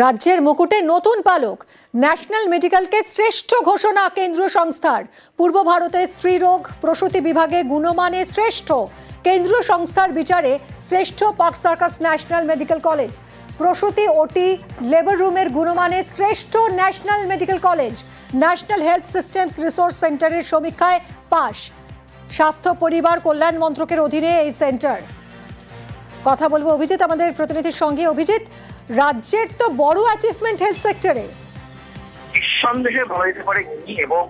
রাজ্যের মুকুটে নতুন পালক। ন্যাশনাল মেডিকেলকে শ্রেষ্ঠ ঘোষণা কেন্দ্রীয় সংস্থার। পূর্ব ভারতের স্ত্রীরোগ প্রসূতি বিভাগে গুণমানে শ্রেষ্ঠ। কেন্দ্রীয় সংস্থার বিচারে শ্রেষ্ঠ park circus national medical college. প্রসূতি ওটি লেবার রুমের গুণমানে শ্রেষ্ঠ national medical college. National health systems resource সেন্টারের সমীক্ষায় পাশ। স্বাস্থ্য পরিবার কল্যাণ মন্ত্রকের অধীনে এই সেন্টার। কথা বলবো অভিজিৎ আমাদের প্রতিনিধির সঙ্গে। অভিজিৎ, রাজ্যের তো বড় অ্যাচিভমেন্ট হেলথ সেক্টরে। নিঃসন্দেহে বলা যেতে পারে কি, এবং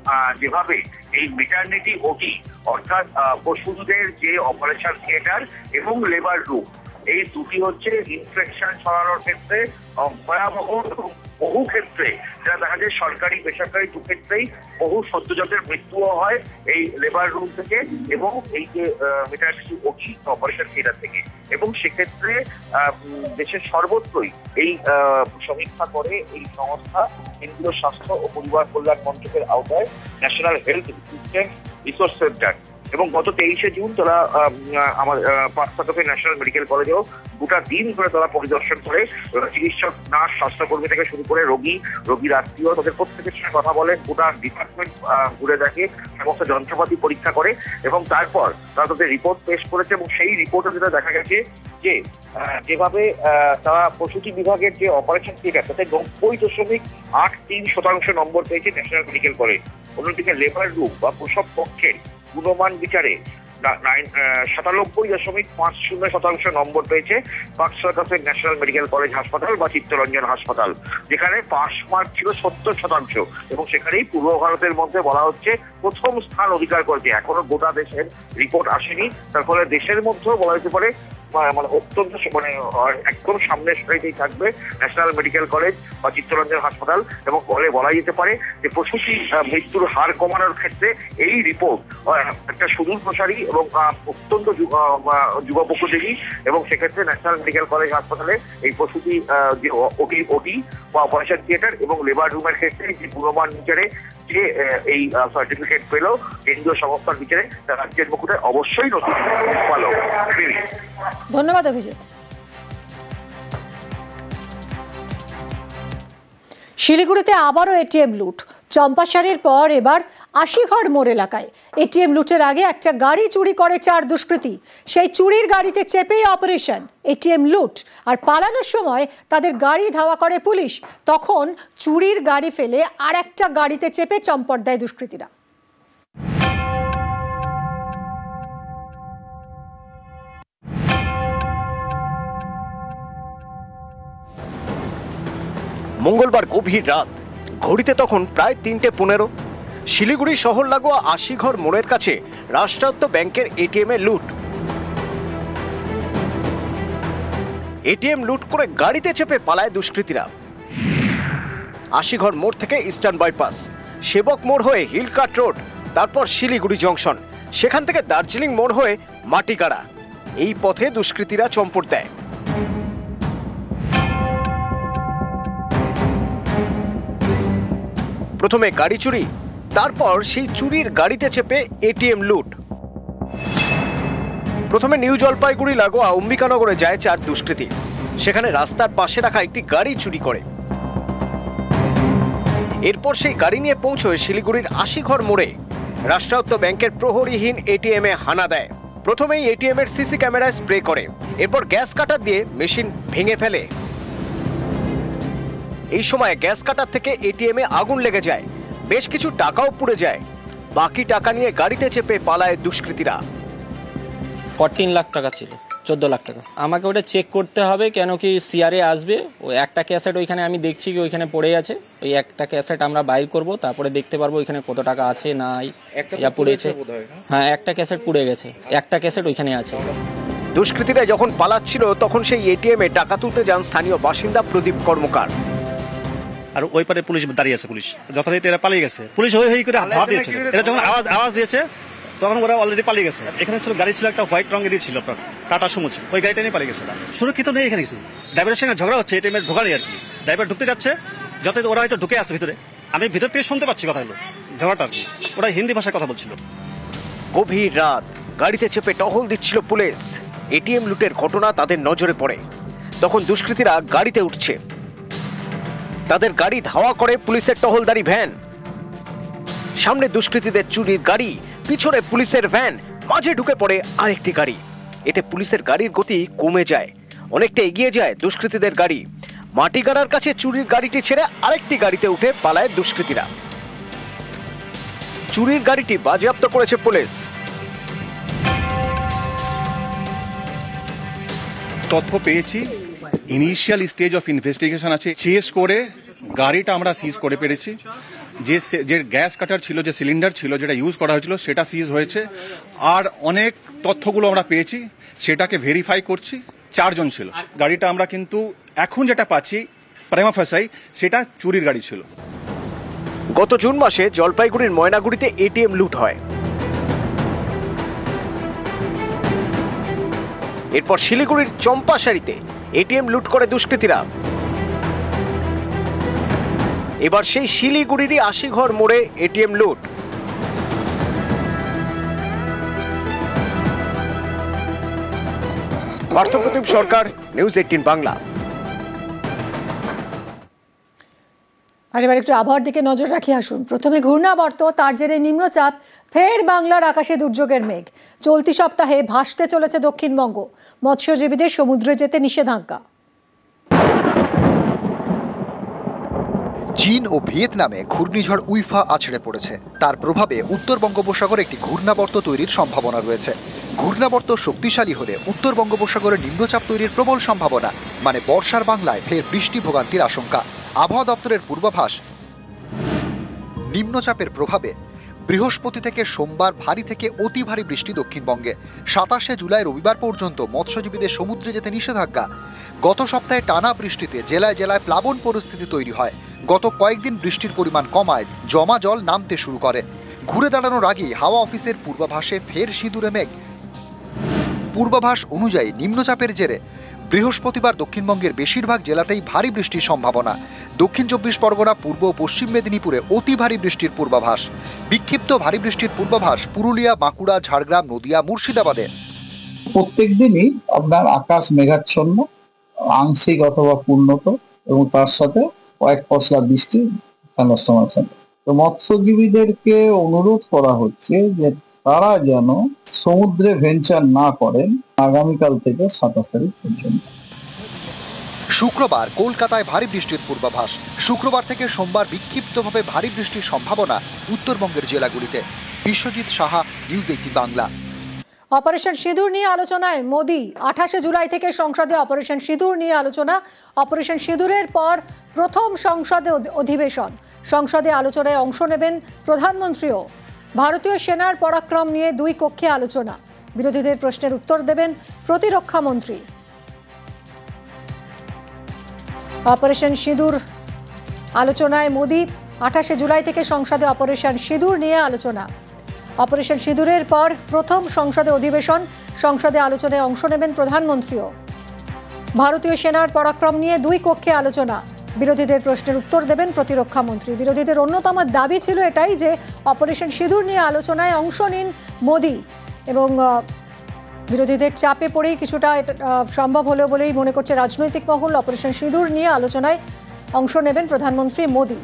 যেভাবে এই মেটার্নিটি ওটি অর্থাৎ পশুদের যে অপারেশন থিয়েটার এবং লেবার রুম, এই দুটি হচ্ছে ইনফেকশন ছড়ানোর ক্ষেত্রে ভয়াবহ। বহু ক্ষেত্রে যা দেখা যায় সরকারি বেসরকারি দু ক্ষেত্রেই বহু সদ্যজাতের মৃত্যুও হয় এই লেবার রুম থেকে এবং এই যে মেটার্নিটি ওটি অপারেশন থিয়েটার থেকে। এবং সেক্ষেত্রে দেশের সর্বত্রই এই সমীক্ষা করে এই সংস্থা কেন্দ্রীয় স্বাস্থ্য ও পরিবার কল্যাণ মন্ত্রকের আওতায় national health system resource centre. এবং গত 23শে জুন তারা আমার পার্ক সার্কাসের ন্যাশনাল মেডিকেল কলেজেও গোটা দিন ধরে তারা পরিদর্শন করে চিকিৎসক, নার্স, স্বাস্থ্যকর্মী থেকে শুরু করে রোগীর আত্মীয়, তাদের প্রত্যেকের সঙ্গে কথা বলে, গোটা ডিপার্টমেন্ট ঘুরে দেখে, সমস্ত যন্ত্রপাতি পরীক্ষা করে এবং তারপর তারা তাদের রিপোর্ট পেশ করেছে। এবং সেই রিপোর্টে যেটা দেখা গেছে যে যেভাবে তারা প্রসূতি বিভাগের যে অপারেশন থিয়েটার তাতে 90.83% নম্বর পেয়েছে ন্যাশনাল মেডিকেল কলেজ। অন্যদিকে লেবার রুম বা প্রসব কক্ষের গুণমান বিচারে 97.50% নম্বর পেয়েছে পার্ক সার্কাসের ন্যাশনাল মেডিকেল কলেজ হাসপাতাল বা চিত্তরঞ্জন হাসপাতাল, যেখানে পাস মার্ক ছিল 70%। এবং সেখানেই পূর্ব ভারতের মধ্যে বলা হচ্ছে প্রথম স্থান অধিকার করেছে। এখনো গোটা দেশের রিপোর্ট আসেনি, তার ফলে দেশের মধ্যেও বলা যেতে পারে অত্যন্ত একদম সামনের সারিতেই থাকবে ন্যাশনাল মেডিকেল কলেজ বা চিত্তরঞ্জন হাসপাতাল। এবং ফলে বলা যেতে পারে যে প্রসূতি মৃত্যুর হার কমানোর ক্ষেত্রে এই রিপোর্ট একটা সুদূর প্রসারী এবং অত্যন্ত যুগোপযোগী। এবং সেক্ষেত্রে ন্যাশনাল মেডিকেল কলেজ হাসপাতালে এই প্রসূতি যে ওটি বা অপারেশন থিয়েটার এবং লেবার রুমের ক্ষেত্রে যে গুণমান বিচারে যে এই সার্টিফিকেট পেল কেন্দ্রীয় সংস্থার বিচারে, রাজ্যের মুকুটে অবশ্যই নতুন পালক। ধন্যবাদ অভিজিৎ। শিলিগুড়িতে আবারও এটিএম লুট। চম্পাশাড়ির পর এবার আশিঘর মোড় এলাকায় এটিএম লুটের আগে একটা গাড়ি চুরি করে 4 দুষ্কৃতী। সেই চুরির গাড়িতে চেপেই অপারেশন এটিএম লুট। আর পালানোর সময় তাদের গাড়ি ধাওয়া করে পুলিশ। তখন চুরির গাড়ি ফেলে আর একটা গাড়িতে চেপে চম্পট দেয় দুষ্কৃতীরা। মঙ্গলবার গভীর রাত, ঘড়িতে তখন প্রায় 3:15। শিলিগুড়ি শহর লাগোয়া আশিঘর মোড়ের কাছে রাষ্ট্রায়ত্ত ব্যাংকের এটিএম এ লুট। এটিএম লুট করে গাড়িতে চেপে পালায় দুষ্কৃতীরা। আশিঘর মোড় থেকে ইস্টার্ন বাইপাস, সেবক মোড় হয়ে হিলকাট রোড, তারপর শিলিগুড়ি জংশন, সেখান থেকে দার্জিলিং মোড় হয়ে মাটিকাড়া, এই পথে দুষ্কৃতীরা চম্পট দেয়। প্রথমে গাড়ি চুরি, তারপর সেই চুরির গাড়িতে চেপে এটিএম লুট। প্রথমে নিউ জলপাইগুড়ি লাগোয়া অম্বিকানগরে যায় 4 দুষ্কৃতী। সেখানে রাস্তার পাশে রাখা একটি গাড়ি চুরি করে। এরপর সেই গাড়ি নিয়ে পৌঁছয় শিলিগুড়ির আশিঘর মোড়ে রাষ্ট্রায়ত্ত ব্যাংকের প্রহরীহীন এটিএম এ হানা দেয়। প্রথমেই এটিএম এর সিসি ক্যামেরায় স্প্রে করে, এরপর গ্যাস কাটার দিয়ে মেশিন ভেঙে ফেলে। এই সময় গ্যাস কাটার থেকে এটিএম এ আগুন লেগে যায়, বেশ কিছু টাকাও পুড়ে যায়। বাকি টাকা নিয়ে গাড়িতে চেপে পালায় দুষ্কৃতীরা। 14 লাখ টাকা ছিল, 14 লাখ টাকা। আমাকে ওটা চেক করতে হবে, কেন কি সিআরএ আসবে। ওই একটা ক্যাসেট ওইখানে আমি দেখছি কি ওইখানে পড়ে আছে, ওই একটা ক্যাসেট আমরা বাইর করব, তারপরে দেখতে পারবো ওইখানে কত টাকা আছে না পুড়েছে। হ্যাঁ, একটা ক্যাসেট পুড়ে গেছে, একটা ক্যাসেট ওইখানে আছে। দুষ্কৃতীরা যখন পালাচ্ছিল তখন সেই এটিএম এ টাকা তুলতে যান স্থানীয় বাসিন্দা প্রদীপ কর্মকার। আর ওই পারে পুলিশ দাঁড়িয়ে আছে, পুলিশ যথারীতি এরা পালিয়ে গেছে। পুলিশ হই করে ধাওয়া দিয়েছে, এরা যখন আওয়াজ দিয়েছে তখন ওরা অলরেডি পালিয়ে গেছে। এখানে ছিল গাড়ি ছিল একটা হোয়াইট রঙেরই ছিল, আপনার টাটা সুমো ছিল, ওই গাড়িটা নিয়ে পালিয়ে গেছে। সুরক্ষিত নেই এখানে কিছু। ড্রাইভারের সঙ্গে ঝগড়া হচ্ছে এটিএম এর ঢোকারই আর কি। ড্রাইভার ঢুকতে যাচ্ছে, যত ওরা হয়তো ঢুকে আছে ভিতরে, আমি ভিতর থেকে শুনতে পাচ্ছি কথাগুলো, ঝগড়াটা আর কি। ওরা হিন্দি ভাষায় কথা বলছিল। গভীর রাত, গাড়িতে চেপে টহল দিচ্ছিল পুলিশ। এটিএম লুটের ঘটনা তাদের নজরে পড়ে। তখন দুষ্কৃতীরা গাড়িতে উঠছে। তাদের গাড়ি ধাওয়া করে পুলিশের টহলদারি ভ্যান। সামনে দুষ্কৃতীদের চুরির গাড়ি, পিছনে পুলিশের ভ্যান, মাঝে ঢুকে পড়ে আরেকটি গাড়ি। এতে পুলিশের গাড়ির গতি কমে যায়, অনেকটা এগিয়ে যায় দুষ্কৃতীদের গাড়ি। মাটিগাড়ার কাছে চুরির গাড়িটি ছেড়ে আরেকটি গাড়িতে উঠে পালায় দুষ্কৃতীরা। চুরির গাড়িটি বাজেয়াপ্ত করেছে পুলিশ। তথ্য পেয়েছি, ইনিশিয়াল স্টেজ অফ ইনভেস্টিগেশন আছে, চেস করে গাড়িটা আমরা সিজ করে পেরেছি। যে গ্যাস কাটার ছিল, যে সিলিন্ডার ছিল যেটা ইউজ করা হয়েছিল সেটা সিজ হয়েছে। আর অনেক তথ্যগুলো আমরা পেয়েছি, সেটাকে ভেরিফাই করছি। 4 জন ছিল গাড়িটা। আমরা কিন্তু এখন যেটা পাচ্ছি প্রাইমা ফাসাই সেটা চুরির গাড়ি ছিল। গত জুন মাসে জলপাইগুড়ির ময়নাগুড়িতে এটিএম লুট হয়। এরপর শিলিগুড়ির চম্পাশাড়িতে এটিএম লুট করে দুষ্কৃতীরা। এবার সেই শিলিগুড়িরই আশিঘর মোড়ে এটিএম লুট। পার্থপ্রতিম সরকার, নিউজ 18 বাংলা। আর এবার একটু আবহাওয়ার দিকে নজর রাখি আসুন। প্রথমে ঘূর্ণাবর্ত, তার জেরে নিম্নচাপ, ফের বাংলার আকাশে দুর্যোগের মেঘ। চলতি সপ্তাহে ভাসতে চলেছে দক্ষিণবঙ্গ। মৎস্যজীবীদের সমুদ্রে যেতে নিষেধাজ্ঞা। চীন ও ভিয়েতনামে ঘূর্ণিঝড় উইফা আছড়ে পড়েছে। তার প্রভাবে উত্তর বঙ্গোপসাগরে একটি ঘূর্ণাবর্ত তৈরির সম্ভাবনা রয়েছে। ঘূর্ণাবর্ত শক্তিশালী হলে উত্তর বঙ্গোপসাগরে নিম্নচাপ তৈরির প্রবল সম্ভাবনা, মানে বর্ষার বাংলায় ফের বৃষ্টি ভোগান্তির আশঙ্কা। আবহাওয়া দপ্তরের পূর্বাভাস, নিম্নচাপের প্রভাবে বৃহস্পতি থেকে সোমবার ভারী থেকে অতি ভারী বৃষ্টি দক্ষিণবঙ্গে। 27শে জুলাই রবিবার পর্যন্ত মৎস্যজীবীদের সমুদ্রে যেতে নিষেধাজ্ঞা। গত সপ্তাহে টানা বৃষ্টিতে জেলায় জেলায় প্লাবন পরিস্থিতি তৈরি হয়। গত কয়েকদিন বৃষ্টির পরিমাণ কমায় জমা জল নামতে শুরু করে। ঘুরে দাঁড়ানোর আগেই হাওয়া অফিসের পূর্বাভাসে ফের সিঁদুরে মেঘ। পূর্বাভাস অনুযায়ী নিম্নচাপের জেরে বৃহস্পতিবার দক্ষিণবঙ্গের বেশিরভাগ জেলাতেই ভারী বৃষ্টির সম্ভাবনা। দক্ষিণ 24 পরগনা, পূর্ব ও পশ্চিম মেদিনীপুরে অতি ভারী বৃষ্টির পূর্বাভাস। বিক্ষিপ্ত ভারী বৃষ্টির পূর্বাভাস পুরুলিয়া, বাঁকুড়া, ঝাড়গ্রাম, নদিয়া, মুর্শিদাবাদে। প্রত্যেক দিনই আপনার আকাশ মেঘাচ্ছন্ন, আংশিক অথবা পূর্ণত, এবং তার সাথে কয়েক পশলা বৃষ্টি থান্ডারস্টর্মের সাথে। তো মৎস্যজীবীদেরকে অনুরোধ করা হচ্ছে যে তারা যেন সমুদ্রে ভেঞ্চার না করেন আগামীকাল থেকে 27 তারিখ পর্যন্ত। শুক্রবার কলকাতায় ভারী বৃষ্টির পূর্বাভাস। শুক্রবার থেকে সোমবার বিক্ষিপ্তভাবে ভারী বৃষ্টির সম্ভাবনা উত্তরবঙ্গের জেলাগুলিতে। বিশ্বজিৎ সাহা, নিউজ 18 বাংলা। অপারেশন সিঁদুর নিয়ে আলোচনায় মোদি। 28শে জুলাই থেকে সংসদে অপারেশন সিঁদুর নিয়ে আলোচনা। অপারেশন সিঁদুরের পর প্রথম সংসদে অধিবেশন। সংসদে আলোচনায় অংশ নেবেন প্রধানমন্ত্রীও। ভারতীয় সেনার পরাক্রম নিয়ে 2 কক্ষে আলোচনা। বিরোধীদের প্রশ্নের উত্তর দেবেন প্রতিরক্ষা মন্ত্রী। অপারেশন সিঁদুর আলোচনায় মোদি। 28শে জুলাই থেকে সংসদে অপারেশন সিঁদুর নিয়ে আলোচনা। অপারেশন সিঁদুরের পর প্রথম সংসদে অধিবেশন। সংসদে আলোচনায় অংশ নেবেন প্রধানমন্ত্রীও। ভারতীয় সেনার পরাক্রম নিয়ে 2 কক্ষে আলোচনা। বিরোধীদের প্রশ্নের উত্তর দেবেন প্রতিরক্ষা মন্ত্রী। বিরোধীদের অন্যতম দাবি ছিল এটাই যে অপারেশন সিঁদুর নিয়ে আলোচনায় অংশ নিন মোদি, এবং বিরোধীদের চাপে পড়েই কিছুটা সম্ভব হলো বলেই মনে করছে রাজনৈতিক মহল। অপারেশন সিঁদুর নিয়ে আলোচনায় অংশ নেবেন প্রধানমন্ত্রী মোদি।